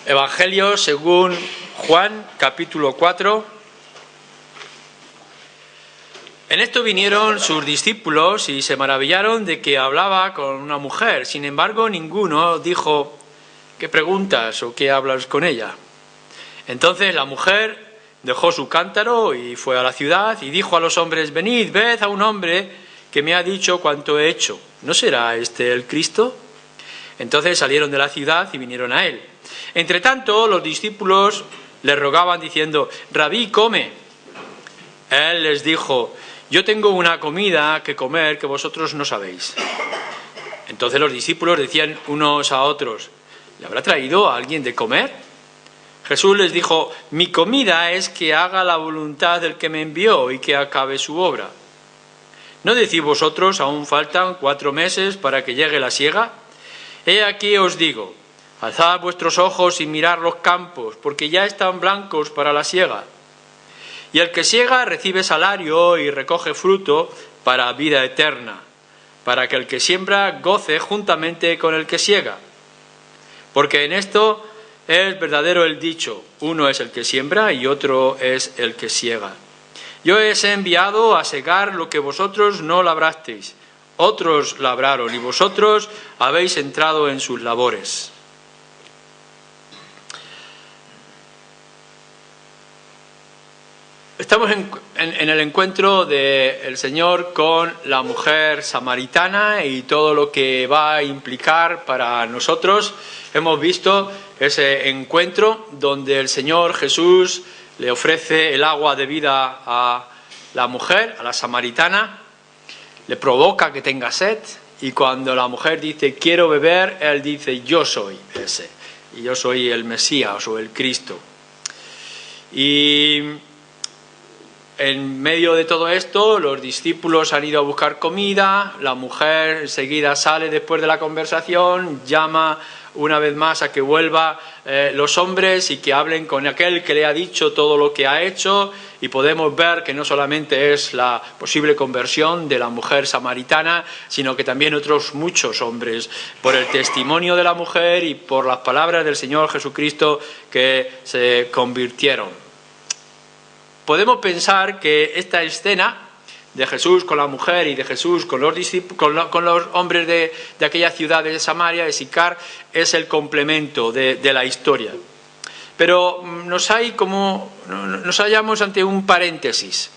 Evangelio según Juan, capítulo 4. En esto vinieron sus discípulos y se maravillaron de que hablaba con una mujer. Sin embargo, ninguno dijo: ¿qué preguntas o qué hablas con ella? Entonces la mujer dejó su cántaro y fue a la ciudad y dijo a los hombres: venid, ved a un hombre que me ha dicho cuanto he hecho. ¿No será este el Cristo? Entonces salieron de la ciudad y vinieron a él. Entretanto, los discípulos le rogaban diciendo: Rabí, come. Él les dijo: yo tengo una comida que comer que vosotros no sabéis. Entonces los discípulos decían unos a otros: ¿le habrá traído a alguien de comer? Jesús les dijo: mi comida es que haga la voluntad del que me envió y que acabe su obra. ¿No decís vosotros: aún faltan 4 meses para que llegue la siega? He aquí os digo: alzad vuestros ojos y mirad los campos, porque ya están blancos para la siega. Y el que siega recibe salario y recoge fruto para vida eterna, para que el que siembra goce juntamente con el que siega. Porque en esto es verdadero el dicho: uno es el que siembra y otro es el que siega. Yo os he enviado a segar lo que vosotros no labrasteis. Otros labraron y vosotros habéis entrado en sus labores. Estamos en el encuentro del Señor con la mujer samaritana y todo lo que va a implicar para nosotros. Hemos visto ese encuentro donde el Señor Jesús le ofrece el agua de vida a la mujer, a la samaritana, le provoca que tenga sed, y cuando la mujer dice quiero beber, él dice yo soy ese, y yo soy el Mesías o el Cristo. Y en medio de todo esto, los discípulos han ido a buscar comida, la mujer enseguida sale después de la conversación, llama una vez más a que vuelva los hombres y que hablen con aquel que le ha dicho todo lo que ha hecho, y podemos ver que no solamente es la posible conversión de la mujer samaritana, sino que también otros muchos hombres, por el testimonio de la mujer y por las palabras del Señor Jesucristo, que se convirtieron. Podemos pensar que esta escena de Jesús con la mujer y de Jesús con los discípulos, con los hombres de aquella ciudad de Samaria, de Sicar, es el complemento de la historia. Pero nos hallamos ante un paréntesis.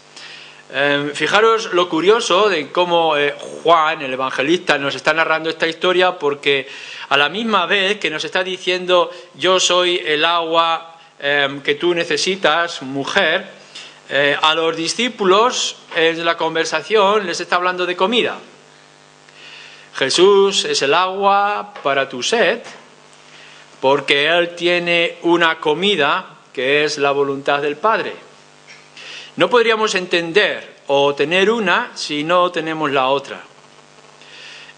Fijaros lo curioso de cómo Juan, el evangelista, nos está narrando esta historia, porque a la misma vez que nos está diciendo yo soy el agua que tú necesitas, mujer, a los discípulos en la conversación les está hablando de comida. Jesús es el agua para tu sed, porque Él tiene una comida que es la voluntad del Padre. No podríamos entender o tener una si no tenemos la otra.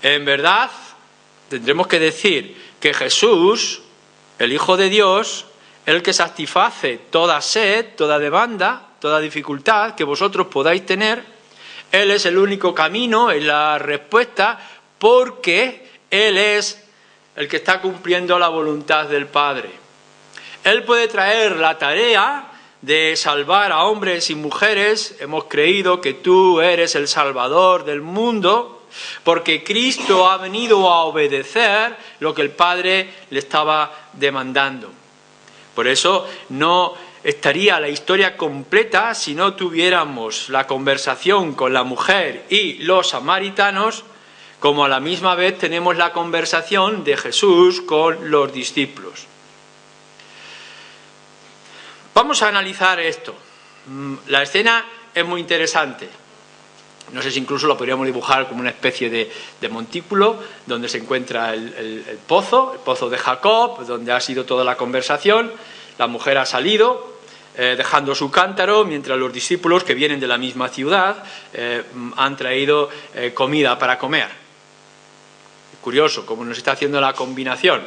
En verdad, tendremos que decir que Jesús, el Hijo de Dios, el que satisface toda sed, toda demanda, toda dificultad que vosotros podáis tener, Él es el único camino, es la respuesta, porque Él es el que está cumpliendo la voluntad del Padre. Él puede traer la tarea de salvar a hombres y mujeres. Hemos creído que tú eres el Salvador del mundo, porque Cristo ha venido a obedecer lo que el Padre le estaba demandando. Por eso no estaría la historia completa si no tuviéramos la conversación con la mujer y los samaritanos, como a la misma vez tenemos la conversación de Jesús con los discípulos. Vamos a analizar esto. La escena es muy interesante. No sé si incluso lo podríamos dibujar como una especie de montículo, donde se encuentra el pozo de Jacob, donde ha sido toda la conversación. La mujer ha salido dejando su cántaro, mientras los discípulos, que vienen de la misma ciudad, han traído comida para comer. Curioso cómo nos está haciendo la combinación.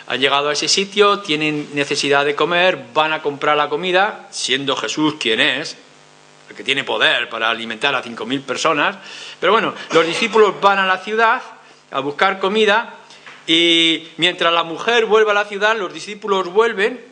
Han llegado a ese sitio, tienen necesidad de comer, van a comprar la comida, siendo Jesús quien es, el que tiene poder para alimentar a 5.000 personas. Pero bueno, los discípulos van a la ciudad a buscar comida Y mientras la mujer vuelve a la ciudad, los discípulos vuelven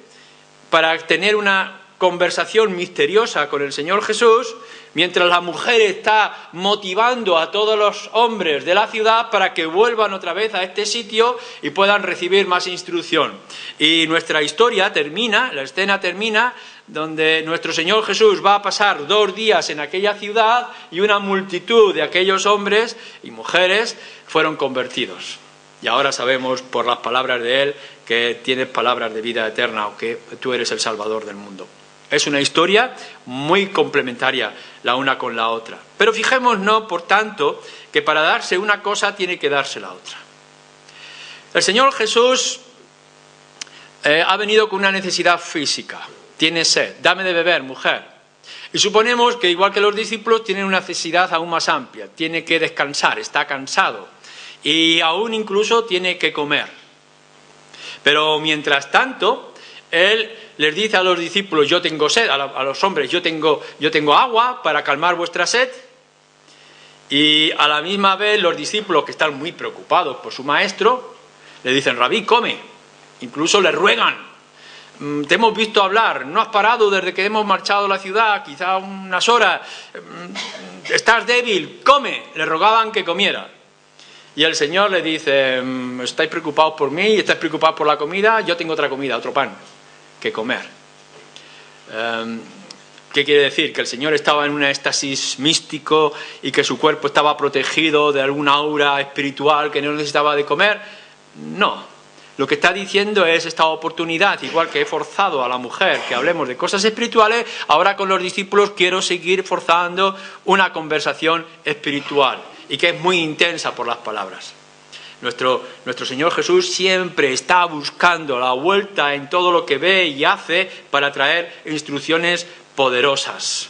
para tener una conversación misteriosa con el Señor Jesús, mientras la mujer está motivando a todos los hombres de la ciudad para que vuelvan otra vez a este sitio y puedan recibir más instrucción. Y nuestra historia termina, la escena termina, donde nuestro Señor Jesús va a pasar 2 días en aquella ciudad y una multitud de aquellos hombres y mujeres fueron convertidos. Y ahora sabemos por las palabras de Él que tienes palabras de vida eterna o que tú eres el Salvador del mundo. Es una historia muy complementaria la una con la otra. Pero fijémonos, por tanto, que para darse una cosa tiene que darse la otra. El Señor Jesús ha venido con una necesidad física. Tiene sed. Dame de beber, mujer. Y suponemos que igual que los discípulos tienen una necesidad aún más amplia. Tiene que descansar, está cansado. Y aún incluso tiene que comer. Pero mientras tanto, Él les dice a los discípulos, yo tengo sed, a los hombres, yo tengo agua para calmar vuestra sed. Y a la misma vez los discípulos, que están muy preocupados por su maestro, le dicen, Rabí, come. Incluso le ruegan, te hemos visto hablar, no has parado desde que hemos marchado a la ciudad, quizá unas horas, estás débil, come. Le rogaban que comiera. Y el Señor le dice, estáis preocupados por mí, estáis preocupados por la comida, yo tengo otra comida, otro pan que comer. ¿Qué quiere decir? ¿Que el Señor estaba en un éxtasis místico y que su cuerpo estaba protegido de alguna aura espiritual que no necesitaba de comer? No. Lo que está diciendo es esta oportunidad, igual que he forzado a la mujer que hablemos de cosas espirituales, ahora con los discípulos quiero seguir forzando una conversación espiritual y que es muy intensa por las palabras. Nuestro Señor Jesús siempre está buscando la vuelta en todo lo que ve y hace para traer instrucciones poderosas.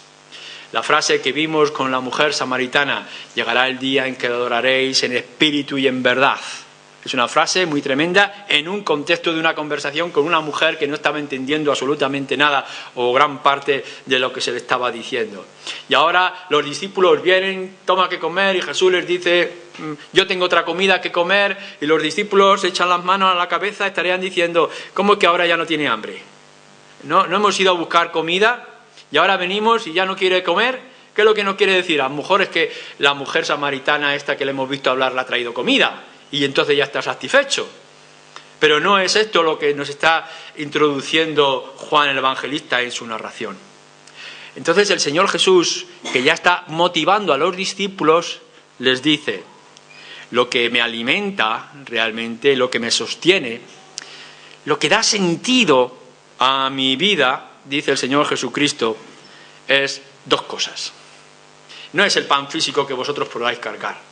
La frase que vimos con la mujer samaritana, llegará el día en que adoraréis en espíritu y en verdad. Es una frase muy tremenda en un contexto de una conversación con una mujer que no estaba entendiendo absolutamente nada o gran parte de lo que se le estaba diciendo. Y ahora los discípulos vienen, toma que comer, y Jesús les dice, yo tengo otra comida que comer, y los discípulos echan las manos a la cabeza, estarían diciendo, ¿cómo es que ahora ya no tiene hambre? ¿No hemos ido a buscar comida y ahora venimos y ya no quiere comer? ¿Qué es lo que nos quiere decir? A lo mejor es que la mujer samaritana esta que le hemos visto hablar le ha traído comida y entonces ya está satisfecho. Pero no es esto lo que nos está introduciendo Juan el Evangelista en su narración. Entonces el Señor Jesús, que ya está motivando a los discípulos, les dice, lo que me alimenta realmente, lo que me sostiene, lo que da sentido a mi vida, dice el Señor Jesucristo, es 2 cosas. No es el pan físico que vosotros podáis cargar.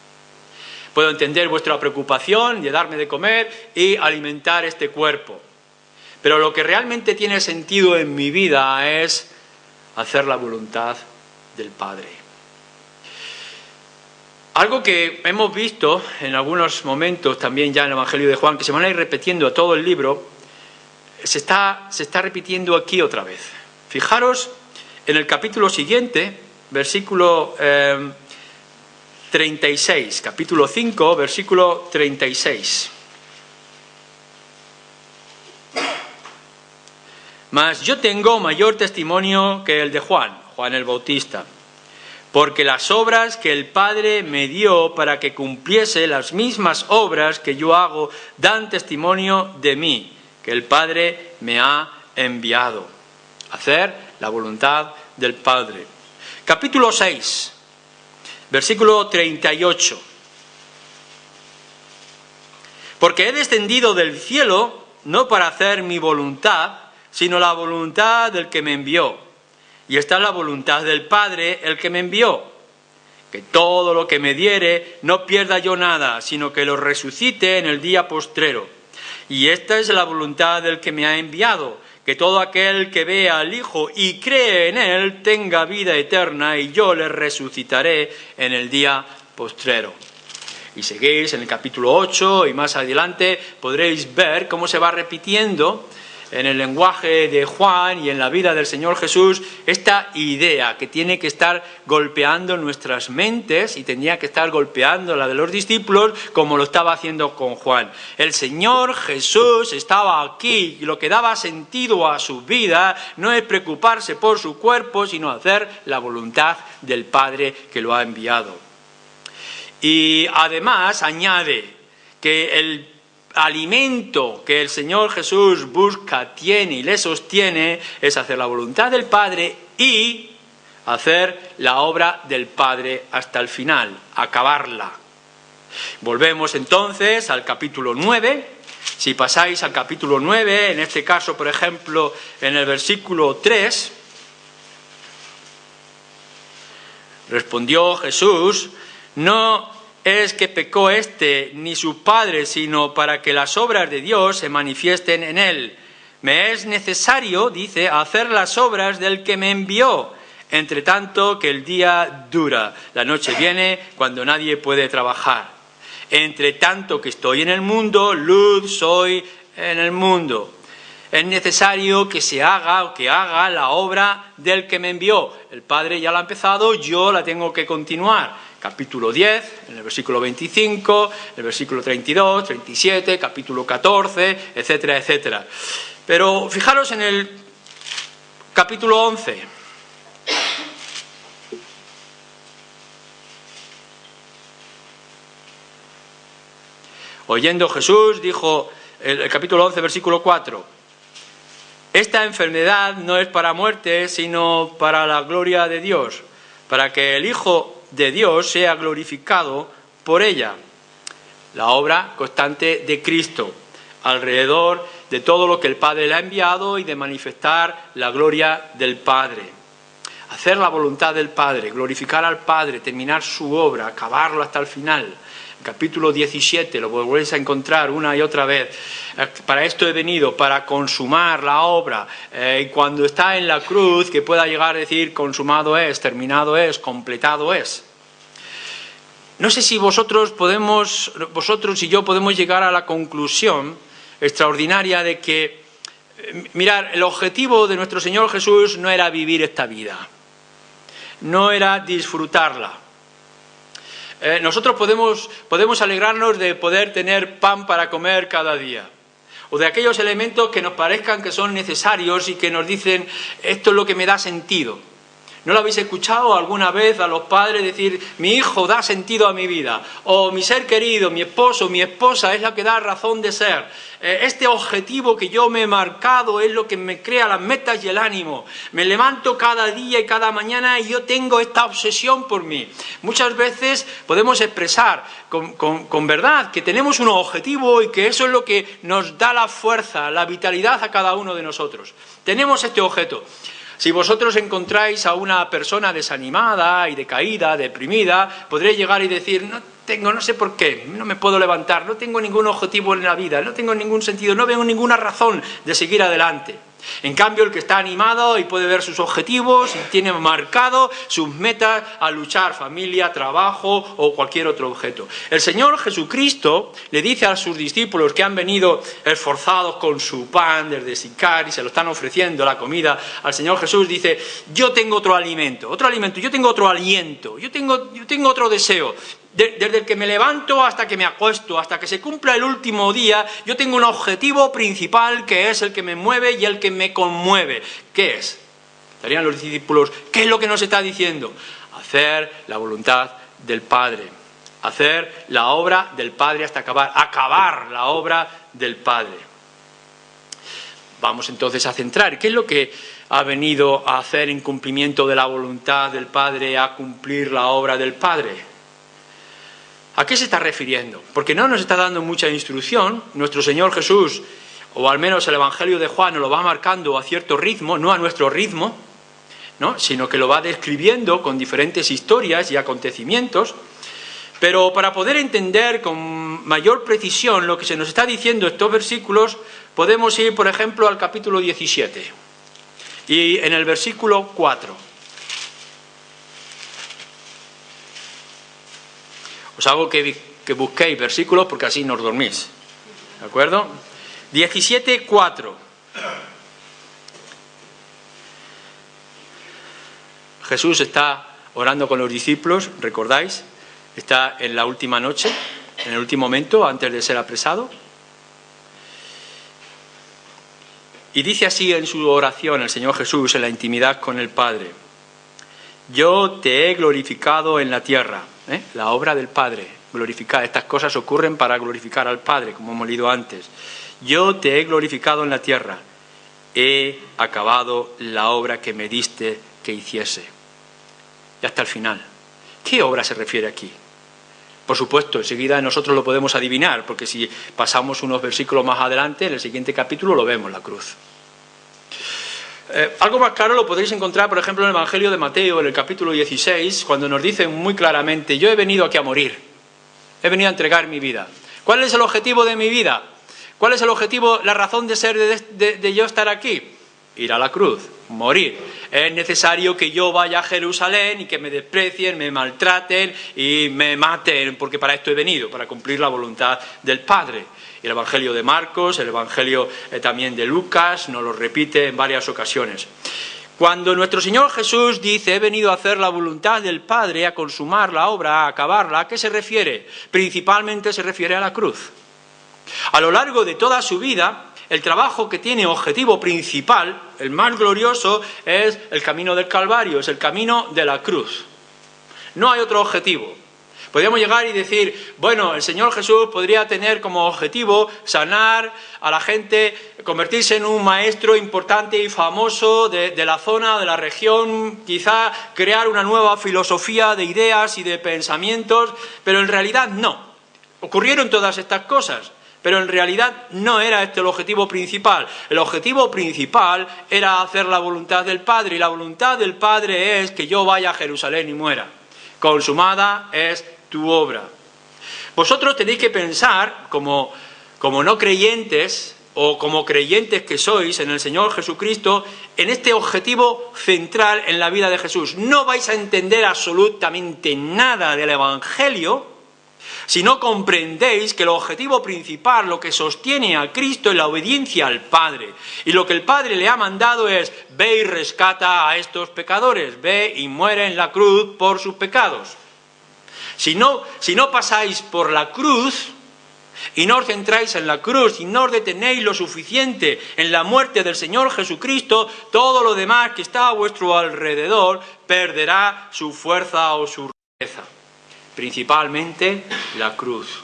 Puedo entender vuestra preocupación de darme de comer y alimentar este cuerpo. Pero lo que realmente tiene sentido en mi vida es hacer la voluntad del Padre. Algo que hemos visto en algunos momentos también ya en el Evangelio de Juan, que se van a ir repitiendo a todo el libro, se está repitiendo aquí otra vez. Fijaros en el capítulo siguiente, versículo 36, capítulo 5, versículo 36. Mas yo tengo mayor testimonio que el de Juan el Bautista, porque las obras que el Padre me dio para que cumpliese las mismas obras que yo hago, dan testimonio de mí, que el Padre me ha enviado. Hacer la voluntad del Padre. Capítulo 6. Versículo 38. Porque he descendido del cielo no para hacer mi voluntad, sino la voluntad del que me envió. Y esta es la voluntad del Padre, el que me envió, que todo lo que me diere no pierda yo nada, sino que lo resucite en el día postrero. Y esta es la voluntad del que me ha enviado, que todo aquel que vea al Hijo y cree en Él tenga vida eterna, y yo le resucitaré en el día postrero. Y seguís en el capítulo 8 y más adelante podréis ver cómo se va repitiendo en el lenguaje de Juan y en la vida del Señor Jesús esta idea que tiene que estar golpeando nuestras mentes y tenía que estar golpeando la de los discípulos como lo estaba haciendo con Juan. El Señor Jesús estaba aquí y lo que daba sentido a su vida no es preocuparse por su cuerpo, sino hacer la voluntad del Padre que lo ha enviado. Y además añade que el alimento que el Señor Jesús busca, tiene y le sostiene es hacer la voluntad del Padre y hacer la obra del Padre hasta el final, acabarla. Volvemos entonces al capítulo 9. Si pasáis al capítulo 9, en este caso, por ejemplo, en el versículo 3, respondió Jesús: no es que pecó ni sus padres, sino para que las obras de Dios se manifiesten en él. Me es necesario, dice, hacer las obras del que me envió, entre tanto que el día dura. La noche viene cuando nadie puede trabajar. Entre tanto que estoy en el mundo, luz soy en el mundo. Es necesario que se haga o que haga la obra del que me envió. El Padre ya la ha empezado, yo la tengo que continuar. Capítulo 10, en el versículo 25, el versículo 32, 37, capítulo 14, etcétera, etcétera. Pero fijaros en el capítulo 11. Oyendo Jesús, dijo, el capítulo 11, versículo 4, esta enfermedad no es para muerte, sino para la gloria de Dios, para que el Hijo de Dios sea glorificado por ella. La obra constante de Cristo alrededor de todo lo que el Padre le ha enviado y de manifestar la gloria del Padre. Hacer la voluntad del Padre, glorificar al Padre, terminar su obra, acabarlo hasta el final. Capítulo 17, lo volvéis a encontrar una y otra vez. Para esto he venido, para consumar la obra. Y cuando está en la cruz, que pueda llegar a decir, consumado es, terminado es, completado es. No sé si vosotros y yo podemos llegar a la conclusión extraordinaria de que, mirad, el objetivo de nuestro Señor Jesús no era vivir esta vida, no era disfrutarla. Nosotros podemos alegrarnos de poder tener pan para comer cada día, o de aquellos elementos que nos parezcan que son necesarios y que nos dicen, esto es lo que me da sentido. ¿No lo habéis escuchado alguna vez a los padres decir, mi hijo da sentido a mi vida? O mi ser querido, mi esposo, mi esposa es la que da razón de ser. Este objetivo que yo me he marcado es lo que me crea las metas y el ánimo. Me levanto cada día y cada mañana y yo tengo esta obsesión por mí. Muchas veces podemos expresar con verdad que tenemos un objetivo y que eso es lo que nos da la fuerza, la vitalidad a cada uno de nosotros. Tenemos este objeto. Si vosotros encontráis a una persona desanimada y decaída, deprimida, podréis llegar y decir, no sé por qué, no me puedo levantar, no tengo ningún objetivo en la vida, no tengo ningún sentido, no veo ninguna razón de seguir adelante. En cambio, el que está animado y puede ver sus objetivos y tiene marcado sus metas a luchar, familia, trabajo o cualquier otro objeto. El Señor Jesucristo le dice a sus discípulos que han venido esforzados con su pan desde Sicar y se lo están ofreciendo la comida al Señor Jesús, dice, yo tengo otro alimento, yo tengo otro aliento, yo tengo otro deseo. Desde el que me levanto hasta que me acuesto, hasta que se cumpla el último día, yo tengo un objetivo principal que es el que me mueve y el que me conmueve. ¿Qué es? Estarían los discípulos, ¿qué es lo que nos está diciendo? Hacer la voluntad del Padre, hacer la obra del Padre hasta acabar la obra del Padre. Vamos entonces a centrar, ¿qué es lo que ha venido a hacer en cumplimiento de la voluntad del Padre, a cumplir la obra del Padre? ¿A qué se está refiriendo? Porque no nos está dando mucha instrucción. Nuestro Señor Jesús, o al menos el Evangelio de Juan, nos lo va marcando a cierto ritmo, no a nuestro ritmo, ¿no? Sino que lo va describiendo con diferentes historias y acontecimientos. Pero para poder entender con mayor precisión lo que se nos está diciendo estos versículos, podemos ir, por ejemplo, al capítulo 17. Y en el versículo 4. Os hago que busquéis versículos porque así no os dormís. ¿De acuerdo? 17:4. Jesús está orando con los discípulos, ¿recordáis? Está en la última noche, en el último momento, antes de ser apresado. Y dice así en su oración el Señor Jesús, en la intimidad con el Padre: yo te he glorificado en la tierra. La obra del Padre, glorificar. Estas cosas ocurren para glorificar al Padre, como hemos leído antes. Yo te he glorificado en la tierra. He acabado la obra que me diste que hiciese. Y hasta el final. ¿Qué obra se refiere aquí? Por supuesto, enseguida nosotros lo podemos adivinar, porque si pasamos unos versículos más adelante, en el siguiente capítulo lo vemos, la cruz. Algo más claro lo podréis encontrar, por ejemplo, en el Evangelio de Mateo, en el capítulo 16, cuando nos dicen muy claramente: yo he venido aquí a morir, he venido a entregar mi vida. ¿Cuál es el objetivo de mi vida? ¿Cuál es el objetivo, la razón de ser de yo estar aquí? Ir a la cruz, morir. Es necesario que yo vaya a Jerusalén y que me desprecien, me maltraten y me maten, porque para esto he venido, para cumplir la voluntad del Padre. Y el Evangelio de Marcos, el Evangelio también de Lucas, nos lo repite en varias ocasiones. Cuando nuestro Señor Jesús dice: he venido a hacer la voluntad del Padre, a consumar la obra, a acabarla, ¿a qué se refiere? Principalmente se refiere a la cruz. A lo largo de toda su vida, el trabajo que tiene objetivo principal, el más glorioso, es el camino del Calvario, es el camino de la cruz. No hay otro objetivo. Podríamos llegar y decir: bueno, el Señor Jesús podría tener como objetivo sanar a la gente, convertirse en un maestro importante y famoso de la zona, de la región, quizá crear una nueva filosofía de ideas y de pensamientos, pero en realidad no. Ocurrieron todas estas cosas, pero en realidad no era este el objetivo principal. El objetivo principal era hacer la voluntad del Padre, y la voluntad del Padre es que yo vaya a Jerusalén y muera. Consumada es tu obra. Vosotros tenéis que pensar, como no creyentes, o como creyentes que sois en el Señor Jesucristo, en este objetivo central en la vida de Jesús. No vais a entender absolutamente nada del Evangelio si no comprendéis que el objetivo principal, lo que sostiene a Cristo, es la obediencia al Padre. Y lo que el Padre le ha mandado es: ve y rescata a estos pecadores, ve y muere en la cruz por sus pecados. Si no pasáis por la cruz y no os centráis en la cruz y no os detenéis lo suficiente en la muerte del Señor Jesucristo, todo lo demás que está a vuestro alrededor perderá su fuerza o su riqueza. Principalmente la cruz.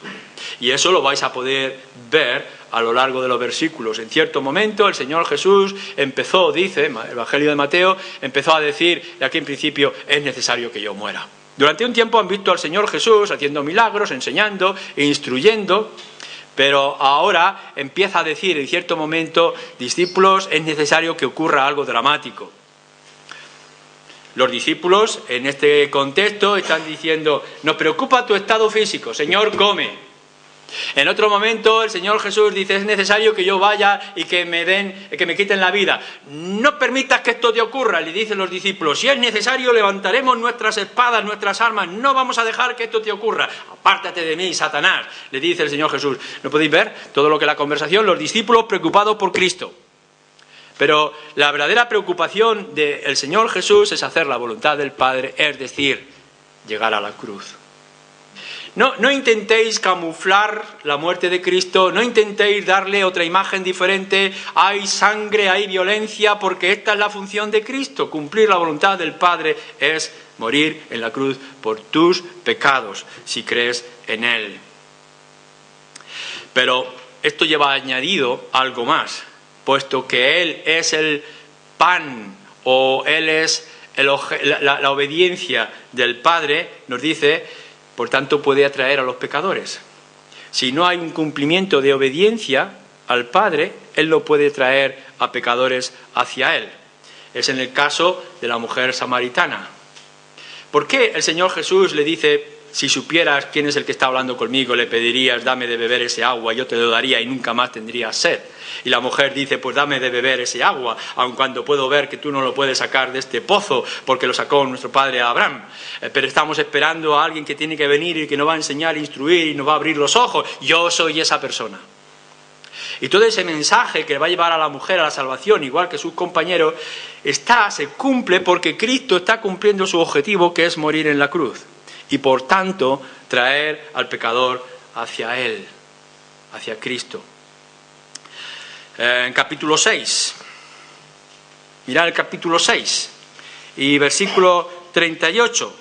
Y eso lo vais a poder ver a lo largo de los versículos. En cierto momento el Señor Jesús empezó, dice el Evangelio de Mateo, empezó a decir de aquí en principio: es necesario que yo muera. Durante un tiempo han visto al Señor Jesús haciendo milagros, enseñando e instruyendo, pero ahora empieza a decir en cierto momento: discípulos, es necesario que ocurra algo dramático. Los discípulos, en este contexto, están diciendo: nos preocupa tu estado físico, Señor, come. En otro momento, el Señor Jesús dice: es necesario que yo vaya y que me quiten la vida. No permitas que esto te ocurra, le dicen los discípulos. Si es necesario, levantaremos nuestras espadas, nuestras armas. No vamos a dejar que esto te ocurra. Apártate de mí, Satanás, le dice el Señor Jesús. ¿No podéis ver todo lo que la conversación? Los discípulos preocupados por Cristo. Pero la verdadera preocupación del Señor Jesús es hacer la voluntad del Padre, es decir, llegar a la cruz. No intentéis camuflar la muerte de Cristo, no intentéis darle otra imagen diferente. Hay sangre, hay violencia, porque esta es la función de Cristo. Cumplir la voluntad del Padre es morir en la cruz por tus pecados, si crees en Él. Pero esto lleva añadido algo más. Puesto que Él es el pan, o Él es la obediencia del Padre, nos dice, por tanto puede atraer a los pecadores. Si no hay un cumplimiento de obediencia al Padre, Él no puede traer a pecadores hacia Él. Es en el caso de la mujer samaritana. ¿Por qué el Señor Jesús le dice: si supieras quién es el que está hablando conmigo, le pedirías, dame de beber ese agua, yo te lo daría y nunca más tendrías sed? Y la mujer dice: pues dame de beber ese agua, aun cuando puedo ver que tú no lo puedes sacar de este pozo, porque lo sacó nuestro padre Abraham. Pero estamos esperando a alguien que tiene que venir y que nos va a enseñar, instruir y nos va a abrir los ojos. Yo soy esa persona. Y todo ese mensaje que va a llevar a la mujer a la salvación, igual que sus compañeros, se cumple porque Cristo está cumpliendo su objetivo, que es morir en la cruz. Y por tanto, traer al pecador hacia Él, hacia Cristo. En capítulo 6, mirad el capítulo 6 y versículo 38.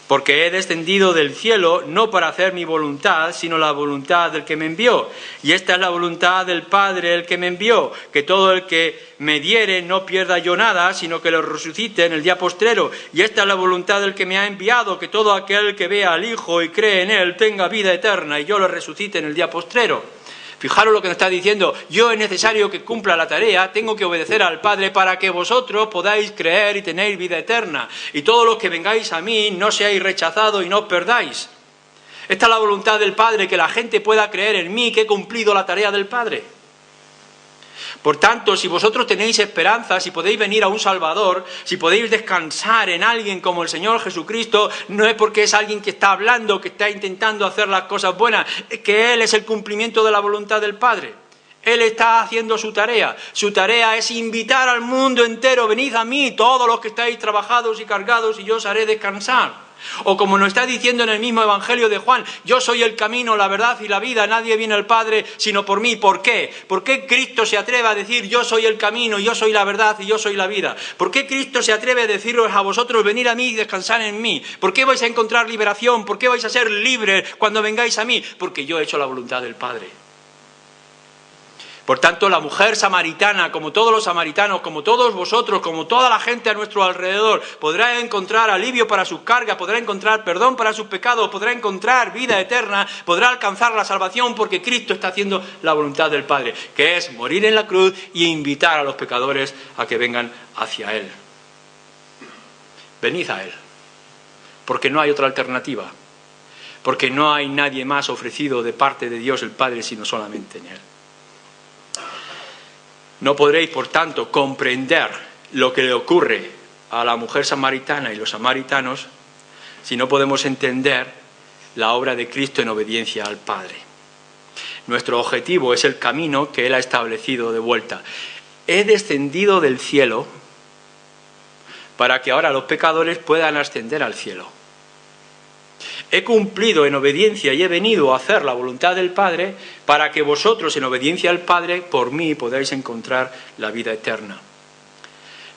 Porque he descendido del cielo no para hacer mi voluntad, sino la voluntad del que me envió. Y esta es la voluntad del Padre, el que me envió, que todo el que me diere no pierda yo nada, sino que lo resucite en el día postrero. Y esta es la voluntad del que me ha enviado, que todo aquel que vea al Hijo y cree en Él tenga vida eterna, y yo lo resucite en el día postrero. Fijaros lo que nos está diciendo: yo es necesario que cumpla la tarea, tengo que obedecer al Padre para que vosotros podáis creer y tenéis vida eterna. Y todos los que vengáis a mí no seáis rechazados y no os perdáis. Esta es la voluntad del Padre, que la gente pueda creer en mí, que he cumplido la tarea del Padre. Por tanto, si vosotros tenéis esperanza, si podéis venir a un Salvador, si podéis descansar en alguien como el Señor Jesucristo, no es porque es alguien que está hablando, que está intentando hacer las cosas buenas, es que Él es el cumplimiento de la voluntad del Padre. Él está haciendo su tarea. Su tarea es invitar al mundo entero: venid a mí, todos los que estáis trabajados y cargados, y yo os haré descansar. O como nos está diciendo en el mismo Evangelio de Juan: yo soy el camino, la verdad y la vida, nadie viene al Padre sino por mí. ¿Por qué? ¿Por qué Cristo se atreve a decir: yo soy el camino, yo soy la verdad y yo soy la vida? ¿Por qué Cristo se atreve a deciros a vosotros: venid a mí y descansad en mí? ¿Por qué vais a encontrar liberación? ¿Por qué vais a ser libres cuando vengáis a mí? Porque yo he hecho la voluntad del Padre. Por tanto, la mujer samaritana, como todos los samaritanos, como todos vosotros, como toda la gente a nuestro alrededor, podrá encontrar alivio para sus cargas, podrá encontrar perdón para sus pecados, podrá encontrar vida eterna, podrá alcanzar la salvación, porque Cristo está haciendo la voluntad del Padre, que es morir en la cruz y invitar a los pecadores a que vengan hacia Él. Venid a Él, porque no hay otra alternativa, porque no hay nadie más ofrecido de parte de Dios el Padre sino solamente en Él. No podréis, por tanto, comprender lo que le ocurre a la mujer samaritana y los samaritanos si no podemos entender la obra de Cristo en obediencia al Padre. Nuestro objetivo es el camino que Él ha establecido de vuelta. He descendido del cielo para que ahora los pecadores puedan ascender al cielo. He cumplido en obediencia y he venido a hacer la voluntad del Padre para que vosotros, en obediencia al Padre, por mí podáis encontrar la vida eterna.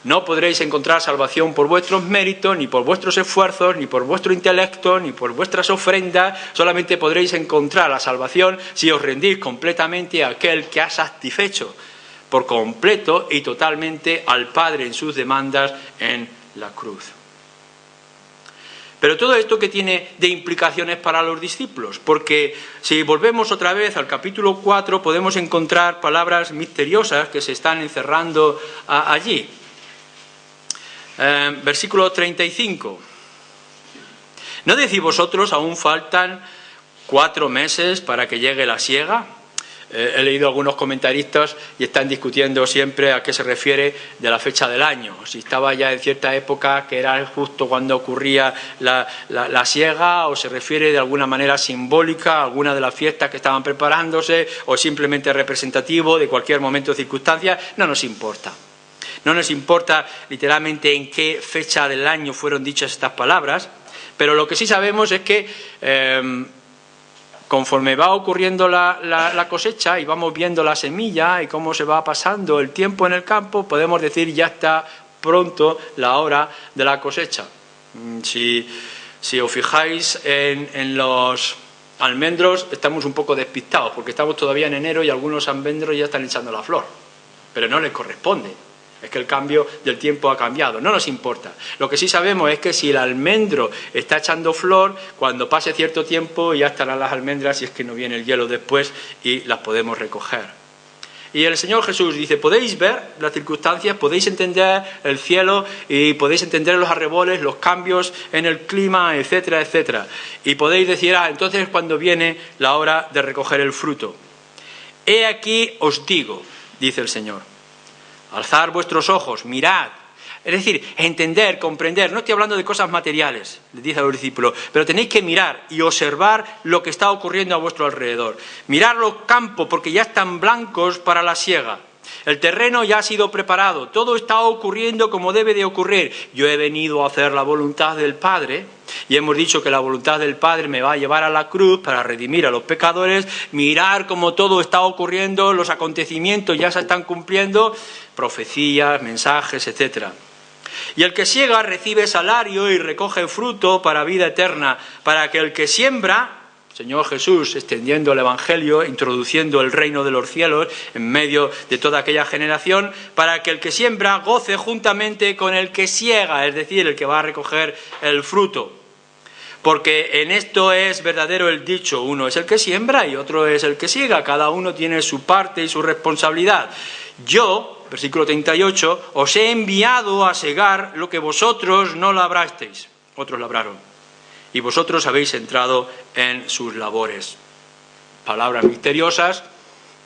No podréis encontrar salvación por vuestros méritos, ni por vuestros esfuerzos, ni por vuestro intelecto, ni por vuestras ofrendas. Solamente podréis encontrar la salvación si os rendís completamente a aquel que ha satisfecho por completo y totalmente al Padre en sus demandas en la cruz. Pero todo esto que tiene de implicaciones para los discípulos, porque si volvemos otra vez al capítulo 4 podemos encontrar palabras misteriosas que se están encerrando allí. Versículo 35. ¿No decís vosotros aún faltan 4 meses para que llegue la siega? He leído algunos comentaristas y están discutiendo siempre a qué se refiere de la fecha del año. Si estaba ya en cierta época que era justo cuando ocurría la siega, o se refiere de alguna manera simbólica a alguna de las fiestas que estaban preparándose, o simplemente representativo de cualquier momento o circunstancia. No nos importa. No nos importa literalmente en qué fecha del año fueron dichas estas palabras, pero lo que sí sabemos es que conforme va ocurriendo la cosecha y vamos viendo la semilla y cómo se va pasando el tiempo en el campo, podemos decir ya está pronto la hora de la cosecha. Si os fijáis en los almendros, estamos un poco despistados porque estamos todavía en enero y algunos almendros ya están echando la flor, pero no les corresponde. Es que el cambio del tiempo ha cambiado, no nos importa. Lo que sí sabemos es que si el almendro está echando flor, cuando pase cierto tiempo ya estarán las almendras, si es que no viene el hielo después, y las podemos recoger. Y el Señor Jesús dice, podéis ver las circunstancias, podéis entender el cielo y podéis entender los arreboles, los cambios en el clima, etcétera, etcétera. Y podéis decir, entonces cuando viene la hora de recoger el fruto. He aquí os digo, dice el Señor. Alzad vuestros ojos, mirad, Es decir, entender, comprender. No estoy hablando de cosas materiales, les dice a los discípulos, pero tenéis que mirar y observar lo que está ocurriendo a vuestro alrededor. Mirar los campos porque ya están blancos para la siega. El terreno ya ha sido preparado, todo está ocurriendo como debe de ocurrir. Yo he venido a hacer la voluntad del Padre y hemos dicho que la voluntad del Padre me va a llevar a la cruz para redimir a los pecadores. Mirar cómo todo está ocurriendo, los acontecimientos ya se están cumpliendo, profecías, mensajes, etcétera. Y el que siega recibe salario y recoge fruto para vida eterna, para que el que siembra, Señor Jesús extendiendo el Evangelio, introduciendo el reino de los cielos en medio de toda aquella generación, para que el que siembra goce juntamente con el que siega, es decir, el que va a recoger el fruto. Porque en esto es verdadero el dicho, uno es el que siembra y otro es el que siega, cada uno tiene su parte y su responsabilidad. Yo, versículo 38, os he enviado a segar lo que vosotros no labrasteis, otros labraron. Y vosotros habéis entrado en sus labores. Palabras misteriosas,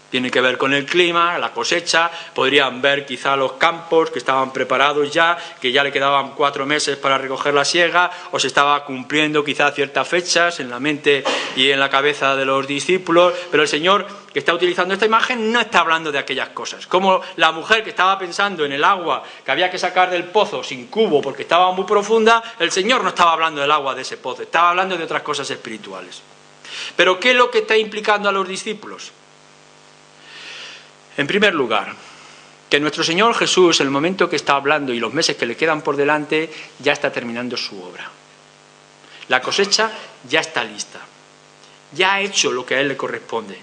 tienen que ver con el clima, la cosecha, podrían ver quizá los campos que estaban preparados ya, que ya le quedaban 4 meses para recoger la siega, o se estaba cumpliendo quizá ciertas fechas en la mente y en la cabeza de los discípulos, pero el Señor que está utilizando esta imagen no está hablando de aquellas cosas. Como la mujer que estaba pensando en el agua que había que sacar del pozo sin cubo porque estaba muy profunda, el Señor no estaba hablando del agua de ese pozo, estaba hablando de otras cosas espirituales. Pero ¿qué es lo que está implicando a los discípulos? En primer lugar, que nuestro Señor Jesús, en el momento que está hablando y los meses que le quedan por delante, ya está terminando su obra. La cosecha ya está lista, ya ha hecho lo que a Él le corresponde.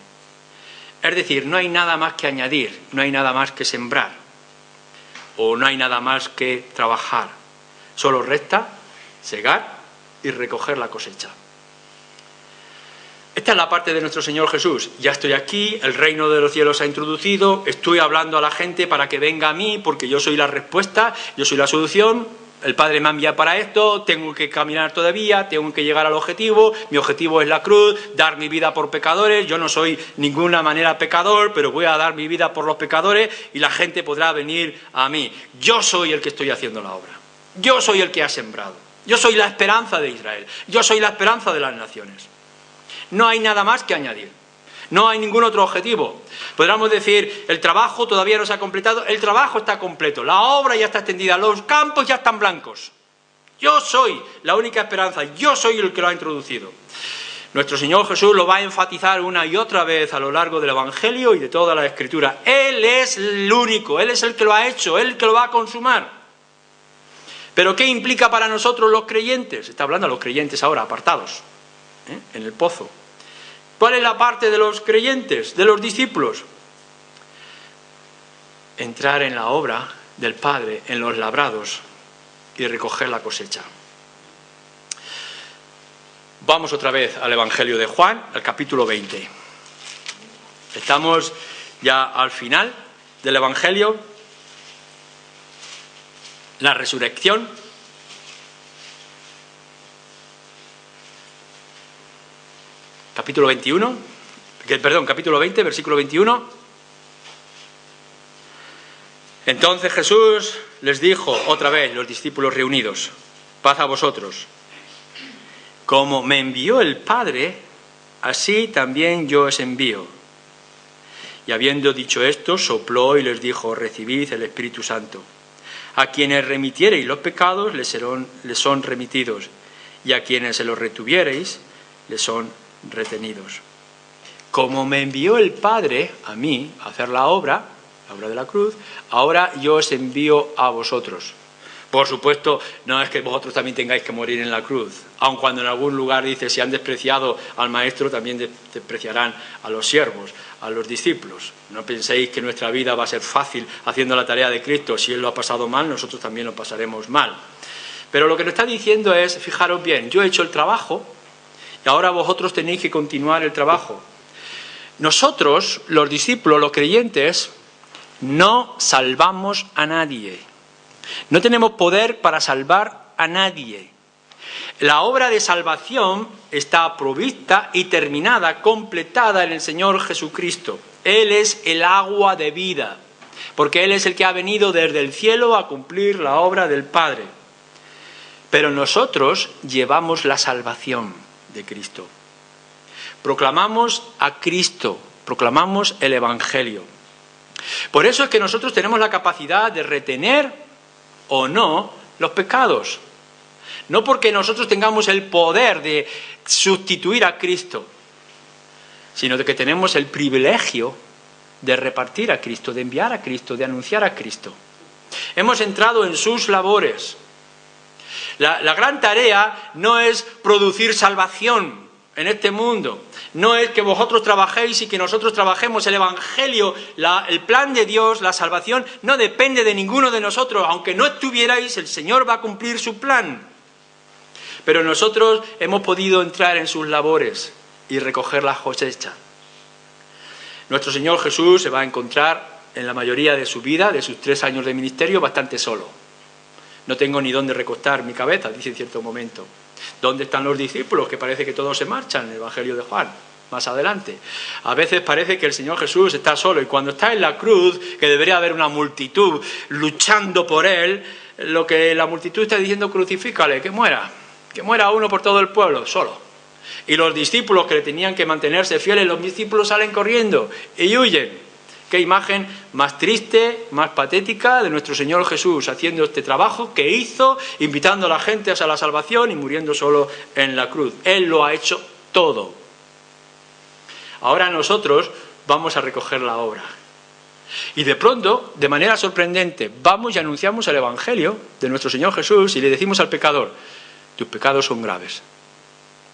Es decir, no hay nada más que añadir, no hay nada más que sembrar, o no hay nada más que trabajar. Solo resta segar y recoger la cosecha. Esta es la parte de nuestro Señor Jesús. Ya estoy aquí, el reino de los cielos se ha introducido, estoy hablando a la gente para que venga a mí, porque yo soy la respuesta, yo soy la solución, el Padre me ha enviado para esto, tengo que caminar todavía, tengo que llegar al objetivo, mi objetivo es la cruz, dar mi vida por pecadores, yo no soy ninguna manera pecador, pero voy a dar mi vida por los pecadores y la gente podrá venir a mí. Yo soy el que estoy haciendo la obra, yo soy el que ha sembrado, yo soy la esperanza de Israel, yo soy la esperanza de las naciones. No hay nada más que añadir. No hay ningún otro objetivo. Podríamos decir, el trabajo todavía no se ha completado. El trabajo está completo. La obra ya está extendida. Los campos ya están blancos. Yo soy la única esperanza. Yo soy el que lo ha introducido. Nuestro Señor Jesús lo va a enfatizar una y otra vez a lo largo del Evangelio y de toda la Escritura. Él es el único. Él es el que lo ha hecho. Él el que lo va a consumar. ¿Pero qué implica para nosotros los creyentes? Está hablando a los creyentes ahora, apartados, en el pozo. ¿Cuál es la parte de los creyentes, de los discípulos? Entrar en la obra del Padre, en los labrados y recoger la cosecha. Vamos otra vez al Evangelio de Juan, al capítulo 20. Estamos ya al final del Evangelio, la resurrección. Capítulo 20, versículo 21. Entonces Jesús les dijo otra vez, los discípulos reunidos, paz a vosotros. Como me envió el Padre, así también yo os envío. Y habiendo dicho esto, sopló y les dijo, recibid el Espíritu Santo. A quienes remitiereis los pecados, les son remitidos, y a quienes se los retuviereis, les son retenidos. Como me envió el Padre a mí a hacer la obra de la cruz, ahora yo os envío a vosotros. Por supuesto, no es que vosotros también tengáis que morir en la cruz, aun cuando en algún lugar dice, si han despreciado al Maestro, también despreciarán a los siervos, a los discípulos. No penséis que nuestra vida va a ser fácil haciendo la tarea de Cristo. Si Él lo ha pasado mal, nosotros también lo pasaremos mal. Pero lo que nos está diciendo es, fijaros bien, yo he hecho el trabajo, y ahora vosotros tenéis que continuar el trabajo. Nosotros, los discípulos, los creyentes, no salvamos a nadie. No tenemos poder para salvar a nadie. La obra de salvación está provista y terminada, completada en el Señor Jesucristo. Él es el agua de vida. porque Él es el que ha venido desde el cielo a cumplir la obra del Padre. Pero nosotros llevamos la salvación de Cristo. Proclamamos a Cristo, proclamamos el Evangelio. Por eso es que nosotros tenemos la capacidad de retener o no los pecados. No porque nosotros tengamos el poder de sustituir a Cristo, sino de que tenemos el privilegio de repartir a Cristo, de enviar a Cristo, de anunciar a Cristo. Hemos entrado en sus labores. La gran tarea no es producir salvación en este mundo, no es que vosotros trabajéis y que nosotros trabajemos. El Evangelio, el plan de Dios, la salvación, no depende de ninguno de nosotros. Aunque no estuvierais, el Señor va a cumplir su plan. Pero nosotros hemos podido entrar en sus labores y recoger la cosecha. Nuestro Señor Jesús se va a encontrar en la mayoría de su vida, de sus 3 años de ministerio, bastante solo. No tengo ni dónde recostar mi cabeza, dice en cierto momento. ¿Dónde están los discípulos? Que parece que todos se marchan en el Evangelio de Juan, más adelante. A veces parece que el Señor Jesús está solo, y cuando está en la cruz, que debería haber una multitud luchando por Él, lo que la multitud está diciendo: crucifícale, que muera uno por todo el pueblo, solo. Y los discípulos, que le tenían que mantenerse fieles, los discípulos salen corriendo y huyen. Qué imagen más triste, más patética de nuestro Señor Jesús, haciendo este trabajo que hizo, invitando a la gente a la salvación y muriendo solo en la cruz. Él lo ha hecho todo. Ahora nosotros vamos a recoger la obra. Y de pronto, de manera sorprendente, vamos y anunciamos el Evangelio de nuestro Señor Jesús y le decimos al pecador: tus pecados son graves.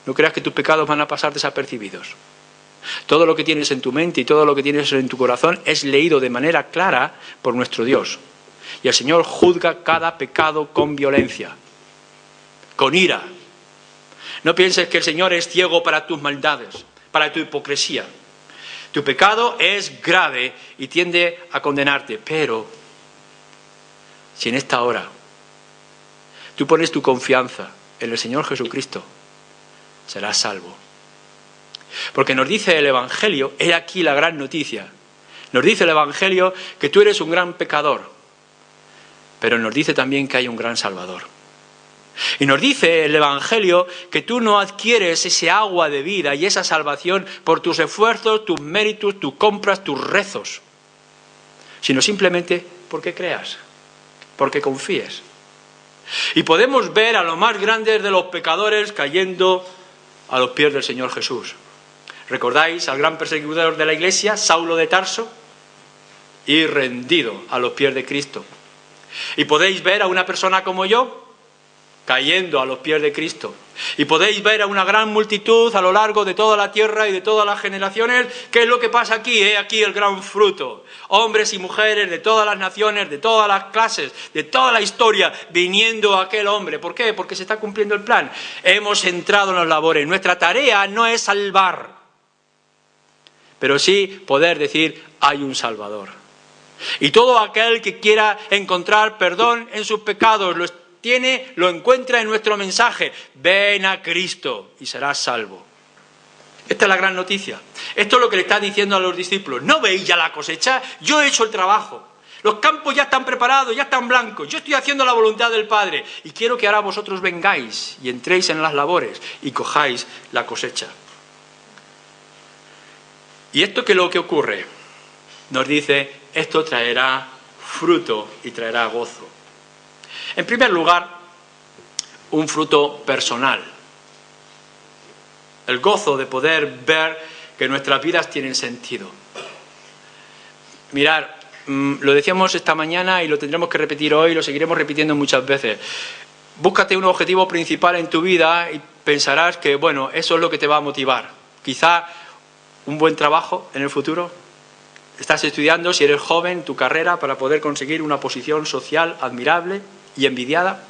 No creas que tus pecados van a pasar desapercibidos. Todo lo que tienes en tu mente y todo lo que tienes en tu corazón es leído de manera clara por nuestro Dios. Y el Señor juzga cada pecado con violencia, con ira. No pienses que el Señor es ciego para tus maldades, para tu hipocresía. Tu pecado es grave y tiende a condenarte, pero si en esta hora tú pones tu confianza en el Señor Jesucristo, serás salvo. Porque nos dice el Evangelio, he aquí la gran noticia, nos dice el Evangelio que tú eres un gran pecador, pero nos dice también que hay un gran Salvador. Y nos dice el Evangelio que tú no adquieres ese agua de vida y esa salvación por tus esfuerzos, tus méritos, tus compras, tus rezos, sino simplemente porque creas, porque confíes. Y podemos ver a los más grandes de los pecadores cayendo a los pies del Señor Jesús. ¿Recordáis al gran perseguidor de la Iglesia, Saulo de Tarso? Y rendido a los pies de Cristo. Y podéis ver a una persona como yo cayendo a los pies de Cristo. Y podéis ver a una gran multitud a lo largo de toda la tierra y de todas las generaciones. ¿Qué es lo que pasa aquí? He aquí el gran fruto. Hombres y mujeres de todas las naciones, de todas las clases, de toda la historia, viniendo a aquel hombre. ¿Por qué? Porque se está cumpliendo el plan. Hemos entrado en las labores. Nuestra tarea no es salvar, pero sí poder decir: hay un Salvador. Y todo aquel que quiera encontrar perdón en sus pecados lo encuentra en nuestro mensaje: ven a Cristo y serás salvo. Esta es la gran noticia. Esto es lo que le está diciendo a los discípulos. ¿No veis ya la cosecha? Yo he hecho el trabajo. Los campos ya están preparados, ya están blancos. Yo estoy haciendo la voluntad del Padre. Y quiero que ahora vosotros vengáis y entréis en las labores y cojáis la cosecha. ¿Y esto qué es lo que ocurre? Nos dice: esto traerá fruto y traerá gozo. En primer lugar, un fruto personal. El gozo de poder ver que nuestras vidas tienen sentido. Mirad, lo decíamos esta mañana y lo tendremos que repetir hoy, lo seguiremos repitiendo muchas veces. Búscate un objetivo principal en tu vida y pensarás que, bueno, eso es lo que te va a motivar. Quizá un buen trabajo en el futuro. Estás estudiando, si eres joven, tu carrera para poder conseguir una posición social admirable y envidiada.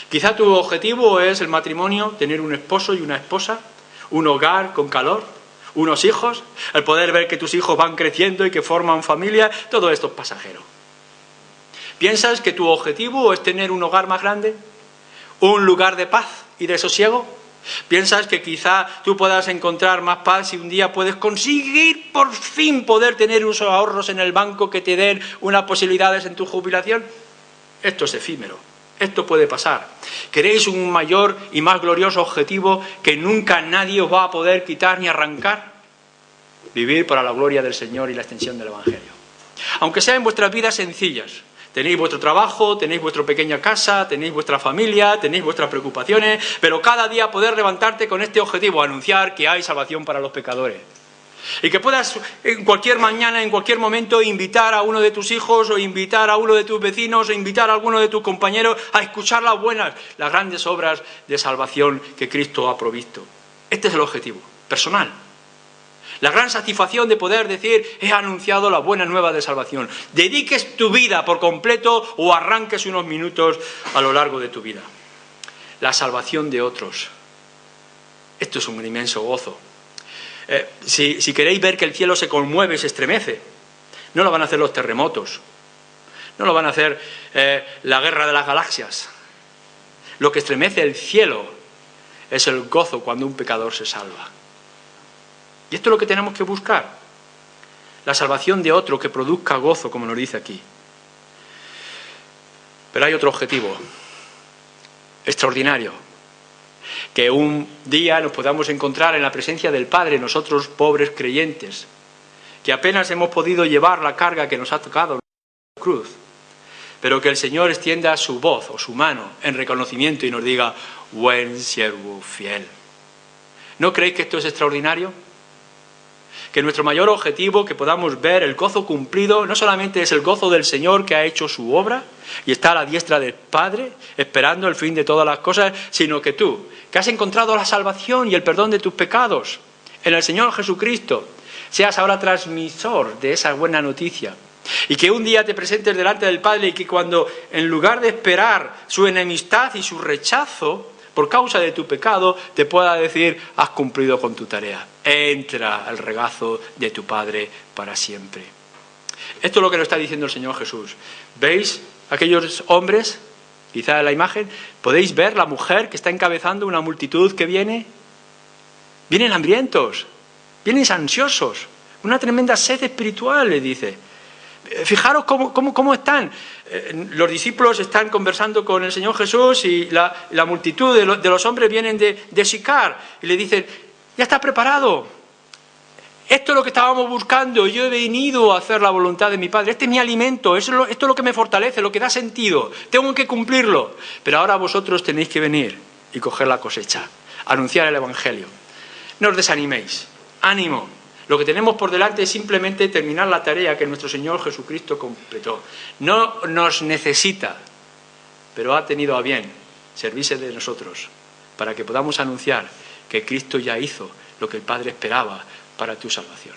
Quizá tu objetivo es el matrimonio, tener un esposo y una esposa, un hogar con calor, unos hijos, el poder ver que tus hijos van creciendo y que forman familia. Todo esto es pasajero. ¿Piensas que tu objetivo es tener un hogar más grande? ¿Un lugar de paz y de sosiego? Piensas que quizá tú puedas encontrar más paz si un día puedes conseguir por fin poder tener unos ahorros en el banco que te den unas posibilidades en tu jubilación. Esto es efímero, esto puede pasar. ¿Queréis un mayor y más glorioso objetivo que nunca nadie os va a poder quitar ni arrancar? Vivir para la gloria del Señor y la extensión del Evangelio. Aunque sea en vuestras vidas sencillas. Tenéis vuestro trabajo, tenéis vuestra pequeña casa, tenéis vuestra familia, tenéis vuestras preocupaciones, pero cada día poder levantarte con este objetivo, anunciar que hay salvación para los pecadores. Y que puedas en cualquier mañana, en cualquier momento, invitar a uno de tus hijos, o invitar a uno de tus vecinos, o invitar a alguno de tus compañeros a escuchar las buenas, las grandes obras de salvación que Cristo ha provisto. Este es el objetivo, personal. La gran satisfacción de poder decir, he anunciado la buena nueva de salvación. Dediques tu vida por completo o arranques unos minutos a lo largo de tu vida. La salvación de otros. Esto es un inmenso gozo. Si queréis ver que el cielo se conmueve y se estremece, no lo van a hacer los terremotos, no lo van a hacer la guerra de las galaxias. Lo que estremece el cielo es el gozo cuando un pecador se salva. Y esto es lo que tenemos que buscar, la salvación de otro que produzca gozo, como nos dice aquí. Pero hay otro objetivo extraordinario, que un día nos podamos encontrar en la presencia del Padre, nosotros pobres creyentes, que apenas hemos podido llevar la carga que nos ha tocado en la cruz, pero que el Señor extienda su voz o su mano en reconocimiento y nos diga, buen siervo fiel. ¿No creéis que esto es extraordinario? Que nuestro mayor objetivo, que podamos ver el gozo cumplido, no solamente es el gozo del Señor que ha hecho su obra y está a la diestra del Padre, esperando el fin de todas las cosas, sino que tú, que has encontrado la salvación y el perdón de tus pecados en el Señor Jesucristo, seas ahora transmisor de esa buena noticia. Y que un día te presentes delante del Padre y que cuando, en lugar de esperar su enemistad y su rechazo, por causa de tu pecado, te pueda decir, has cumplido con tu tarea. Entra al regazo de tu Padre para siempre. Esto es lo que nos está diciendo el Señor Jesús. ¿Veis aquellos hombres? Quizá en la imagen. ¿Podéis ver la mujer que está encabezando una multitud que viene? Vienen hambrientos, vienen ansiosos, una tremenda sed espiritual, le dice. Fijaros cómo están. Los discípulos están conversando con el Señor Jesús y la multitud de los hombres vienen de Sicar y le dicen, ya está preparado. Esto es lo que estábamos buscando. Yo he venido a hacer la voluntad de mi Padre. Este es mi alimento. Esto es lo que me fortalece, lo que da sentido. Tengo que cumplirlo. Pero ahora vosotros tenéis que venir y coger la cosecha. Anunciar el Evangelio. No os desaniméis. Ánimo. Lo que tenemos por delante es simplemente terminar la tarea que nuestro Señor Jesucristo completó. No nos necesita, pero ha tenido a bien servirse de nosotros para que podamos anunciar que Cristo ya hizo lo que el Padre esperaba para tu salvación.